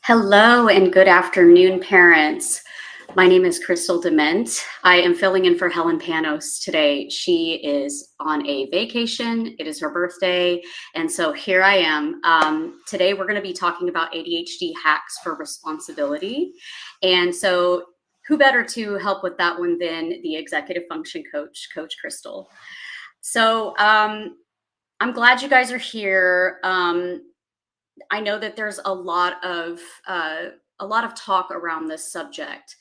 Hello and good afternoon, parents. My name is Krystal Dement. I am filling in for Helen Panos today. She is on a vacation. It is her birthday. And so here I am. Today, we're going to be talking about ADHD hacks for responsibility. And so, who better to help with that one than the executive function coach, Coach Krystal? So, I'm glad you guys are here. I know that there's a lot of talk around this subject.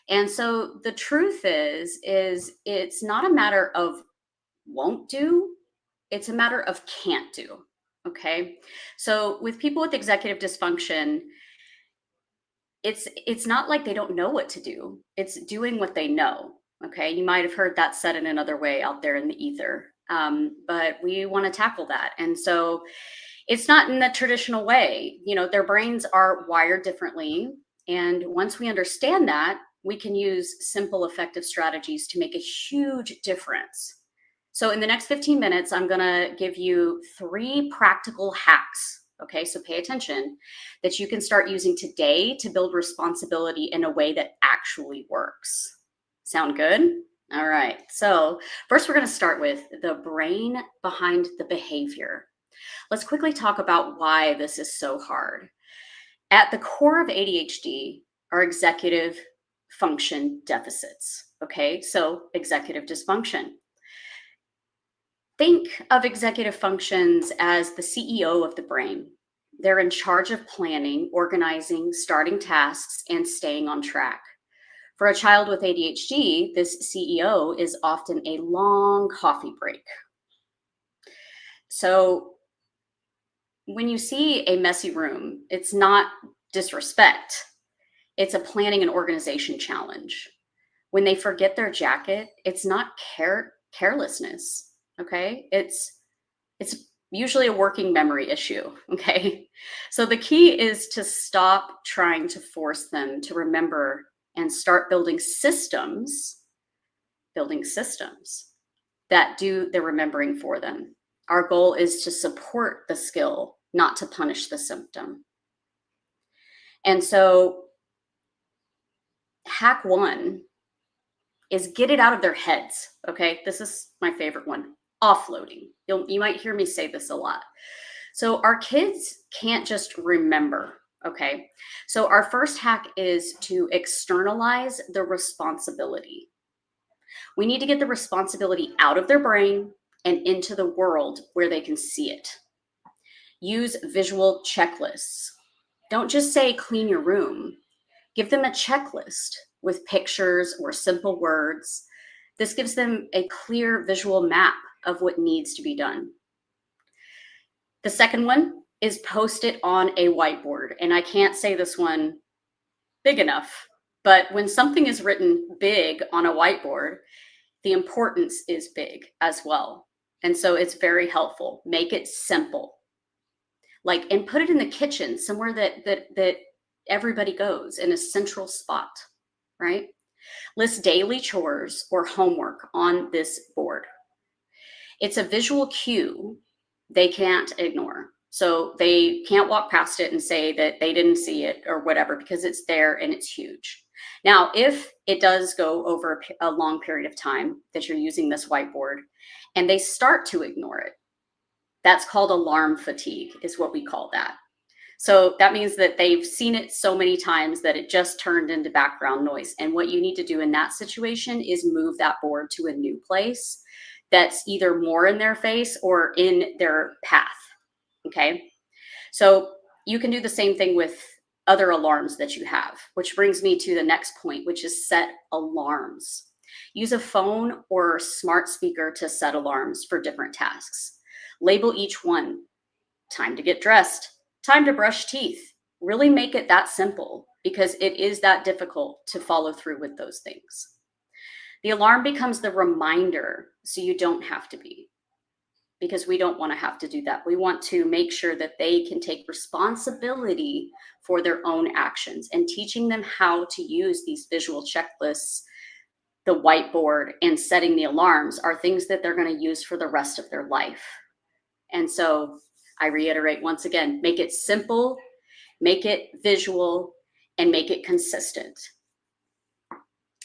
And so the truth is it's not a matter of won't do, it's a matter of can't do. Okay. So with people with executive dysfunction, it's not like they don't know what to do. It's doing what they know. Okay. You might have heard that said in another way out there in the ether. But we want to tackle that. And so it's not in the traditional way. Their brains are wired differently. And once we understand that, we can use simple, effective strategies to make a huge difference. So, in the next 15 minutes, I'm going to give you 3 practical hacks. Okay, so pay attention that you can start using today to build responsibility in a way that actually works. Sound good? All right. So, first, we're going to start with the brain behind the behavior. Let's quickly talk about why this is so hard. At the core of ADHD are executive function deficits. Okay, so executive dysfunction. Think of executive functions as the CEO of the brain. They're in charge of planning, organizing, starting tasks, and staying on track. For a child with ADHD, this CEO is often a long coffee break. So when you see a messy room, it's not disrespect. It's a planning and organization challenge. When they forget their jacket, it's not carelessness, okay? It's usually a working memory issue, okay? So the key is to stop trying to force them to remember and start building systems that do the remembering for them. Our goal is to support the skill, not to punish the symptom. And so, hack 1 is get it out of their heads. Okay, this is my favorite one, offloading. You might hear me say this a lot. So, our kids can't just remember. Okay, so our first hack is to externalize the responsibility. We need to get the responsibility out of their brain and into the world where they can see it. Use visual checklists. Don't just say clean your room. Give them a checklist with pictures or simple words. This gives them a clear visual map of what needs to be done. The second one is post it on a whiteboard. And I can't say this one big enough, but when something is written big on a whiteboard, the importance is big as well. And so it's very helpful. Make it simple. And put it in the kitchen, somewhere that everybody goes, in a central spot, right? List daily chores or homework on this board. It's a visual cue they can't ignore. So they can't walk past it and say that they didn't see it or whatever, because it's there and it's huge. Now, if it does go over a long period of time that you're using this whiteboard and they start to ignore it, that's called alarm fatigue, is what we call that. So that means that they've seen it so many times that it just turned into background noise. And what you need to do in that situation is move that board to a new place that's either more in their face or in their path. Okay. So you can do the same thing with other alarms that you have, which brings me to the next point, which is set alarms. Use a phone or smart speaker to set alarms for different tasks. Label each one. Time to get dressed, time to brush teeth. Really make it that simple, because it is that difficult to follow through with those things. The alarm becomes the reminder, so you don't have to be, because we don't want to have to do that. We want to make sure that they can take responsibility for their own actions, and teaching them how to use these visual checklists, the whiteboard, and setting the alarms are things that they're going to use for the rest of their life. And so I reiterate once again, make it simple Make it visual and make it consistent.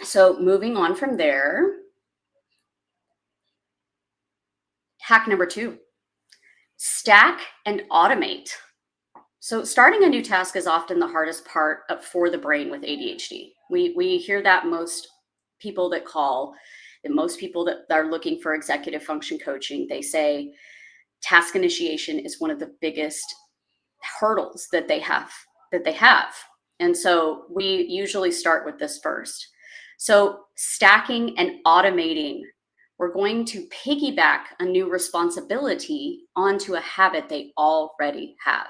So moving on from there, hack number 2, stack and automate. So starting a new task is often the hardest part for the brain with ADHD. We hear that most people that call, and most people that are looking for executive function coaching, they say task initiation is one of the biggest hurdles that they have. And so we usually start with this first. So stacking and automating, we're going to piggyback a new responsibility onto a habit they already have.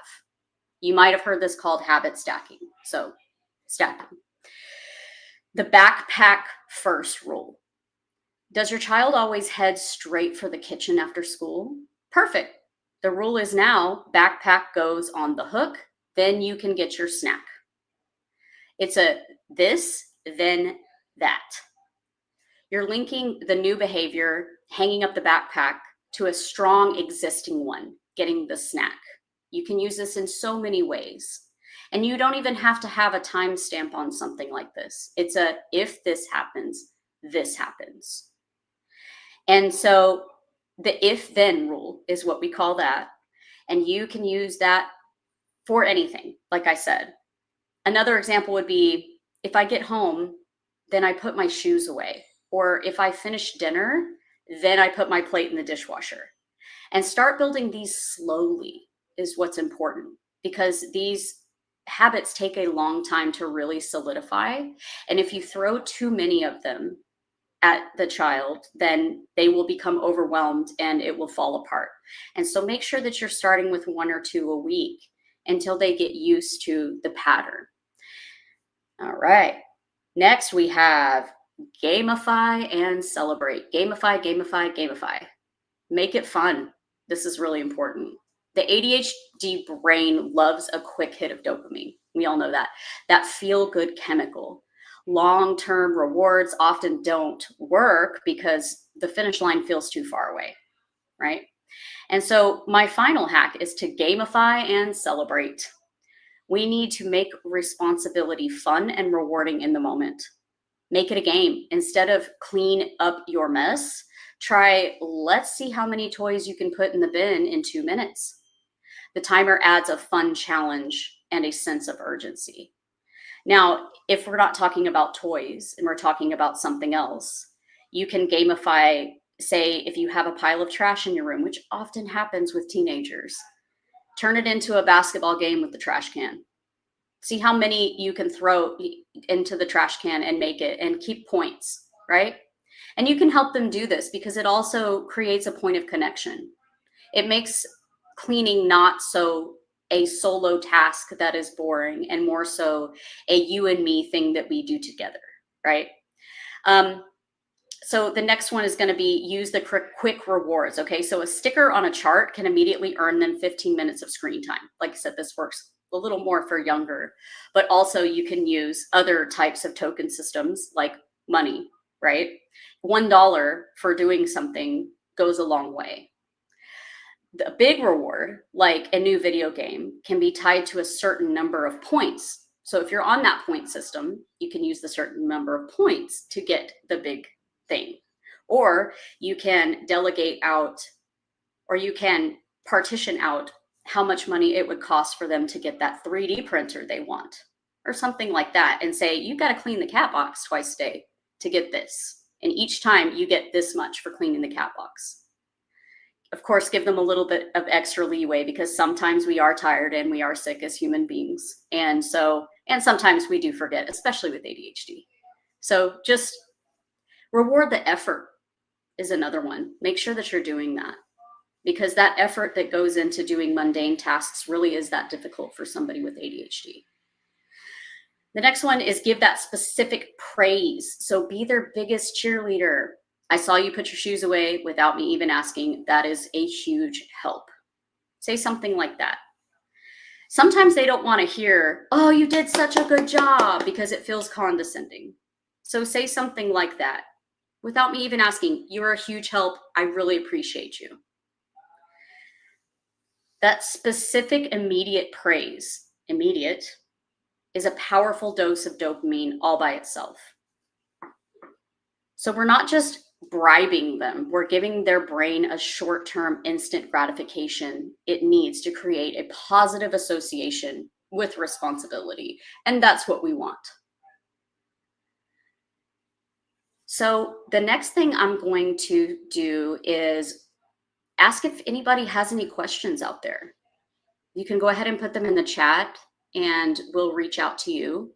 You might have heard this called habit stacking. So stacking. The backpack first rule. Does your child always head straight for the kitchen after school? Perfect. The rule is now backpack goes on the hook, then you can get your snack. It's a this, then that. You're linking the new behavior, hanging up the backpack, to a strong existing one, getting the snack. You can use this in so many ways. And you don't even have to have a timestamp on something like this. It's a, if this happens, this happens. And so the if then rule is what we call that. And you can use that for anything, like I said. Another example would be, if I get home, then I put my shoes away. Or if I finish dinner, then I put my plate in the dishwasher. And start building these slowly is what's important, because these habits take a long time to really solidify. And if you throw too many of them at the child, then they will become overwhelmed and it will fall apart. And so make sure that you're starting with 1 or 2 a week until they get used to the pattern. All right. Next, we have gamify and celebrate. Gamify, gamify, gamify. Make it fun. This is really important. The ADHD brain loves a quick hit of dopamine. We all know that. That feel-good chemical. Long-term rewards often don't work because the finish line feels too far away, right? And so my final hack is to gamify and celebrate. We need to make responsibility fun and rewarding in the moment. Make it a game. Instead of clean up your mess, try, let's see how many toys you can put in the bin in 2 minutes. The timer adds a fun challenge and a sense of urgency. Now, if we're not talking about toys and we're talking about something else, you can gamify, say, if you have a pile of trash in your room, which often happens with teenagers, turn it into a basketball game with the trash can. See how many you can throw into the trash can and make it, and keep points, right? And you can help them do this because it also creates a point of connection. It makes cleaning not so a solo task that is boring, and more so a you and me thing that we do together, right? So the next one is going to be use the quick rewards. Okay, so a sticker on a chart can immediately earn them 15 minutes of screen time. Like I said, this works a little more for younger, but also you can use other types of token systems like money, right? $1 for doing something goes a long way. The big reward, like a new video game, can be tied to a certain number of points. So if you're on that point system, you can use the certain number of points to get the big thing. Or you can delegate out, or you can partition out how much money it would cost for them to get that 3D printer they want, or something like that, and say, you've got to clean the cat box twice a day to get this. And each time you get this much for cleaning the cat box. Of course, give them a little bit of extra leeway, because sometimes we are tired and we are sick as human beings. And sometimes we do forget, especially with ADHD. So just reward the effort is another one. Make sure that you're doing that, because that effort that goes into doing mundane tasks really is that difficult for somebody with ADHD. The next one is give that specific praise. So be their biggest cheerleader. I saw you put your shoes away without me even asking. That is a huge help. Say something like that. Sometimes they don't want to hear, oh, you did such a good job, because it feels condescending. So say something like that without me even asking. You're a huge help. I really appreciate you. That specific, immediate praise immediate, is a powerful dose of dopamine all by itself. So we're not just bribing them, we're giving their brain a short-term instant gratification it needs to create a positive association with responsibility. And that's what we want. So the next thing I'm going to do is ask if anybody has any questions out there. You can go ahead and put them in the chat and we'll reach out to you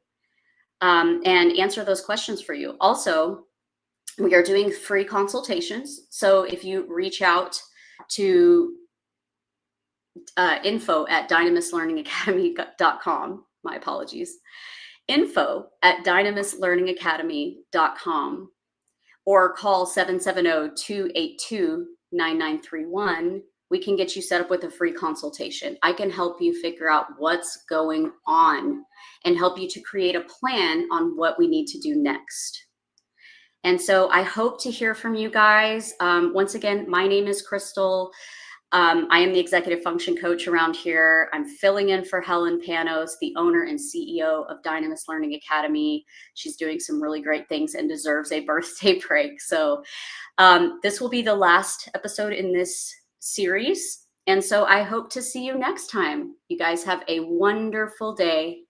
and answer those questions for you. Also, we are doing free consultations. So if you reach out to info@dynamislearningacademy.com, my apologies, info@dynamislearningacademy.com, or call 770-282-9931, we can get you set up with a free consultation. I can help you figure out what's going on and help you to create a plan on what we need to do next. And so I hope to hear from you guys. Once again, my name is Krystal. I am the executive function coach around here. I'm filling in for Helen Panos, the owner and CEO of Dynamis Learning Academy. She's doing some really great things and deserves a birthday break. So this will be the last episode in this series. And so I hope to see you next time. You guys have a wonderful day.